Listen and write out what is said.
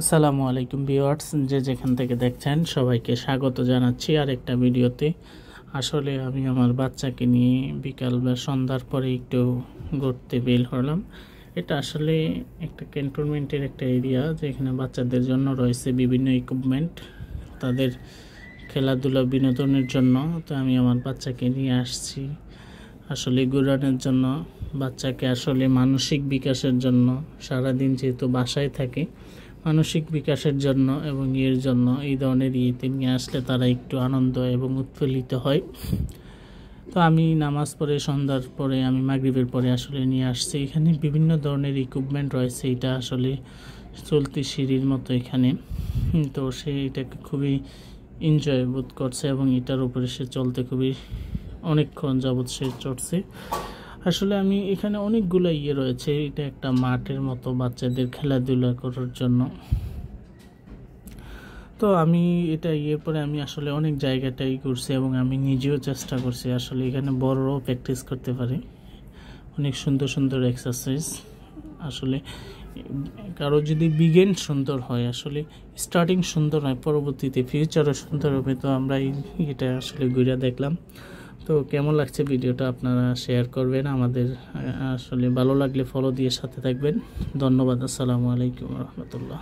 আসসালামু আলাইকুম ভিউয়ার্স, যে যেখান থেকে দেখছেন সবাইকে স্বাগত জানাচ্ছি আরেকটা ভিডিওতে। আসলে আমি আমার বাচ্চাকে নিয়ে বিকাল বা সন্ধ্যার পরে একটু ঘুরতে বের হলাম। এটা আসলে একটা ক্যান্টনমেন্টের একটা এরিয়া, যেখানে বাচ্চাদের জন্য রয়েছে বিভিন্ন ইকুইপমেন্ট, তাদের খেলাধুলা বিনোদনের জন্য। তো আমি আমার বাচ্চাকে নিয়ে আসছি আসলে ঘোরানোর জন্য। বাচ্চাকে আসলে মানসিক বিকাশের জন্য, সারাদিন যেহেতু বাসায় থাকে, মানসিক বিকাশের জন্য এবং এর জন্য এই ধরনের ইয়েতে নিয়ে আসলে তারা একটু আনন্দ এবং উৎফুল্লিত হয়। তো আমি নামাজ পড়ে সন্ধ্যার পরে, আমি মাগরিবের পরে আসলে নিয়ে আসছি। এখানে বিভিন্ন ধরনের ইকুইপমেন্ট রয়েছে। এটা আসলে চলতি সিঁড়ির মতো এখানে। তো সে এটাকে খুবই এনজয় বোধ করছে এবং এটার উপরে সে চলতে খুবই অনেকক্ষণ যাবৎ সে চড়ছে। আসলে আমি এখানে অনেকগুলো ইয়ে রয়েছে। এটা একটা মাঠের মতো বাচ্চাদের খেলাধুলা করার জন্য। তো আমি এটা পরে আমি আসলে অনেক জায়গাটাই করছি এবং আমি নিজেও চেষ্টা করছি। আসলে এখানে বড়রাও প্র্যাকটিস করতে পারে, অনেক সুন্দর সুন্দর এক্সারসাইজ। আসলে কারো যদি বিগিন সুন্দর হয়, আসলে স্টার্টিং সুন্দর হয়, পরবর্তীতে ফিউচারও সুন্দর হবে। তো আমরা এটা আসলে ঘুরে দেখলাম। তো কেমন লাগছে ভিডিওটা আপনারা শেয়ার করবেন। আমাদের আসলে ভালো লাগলে ফলো দিয়ে সাথে থাকবেন। ধন্যবাদ। আসসালামু আলাইকুম রহমতুল্লাহ।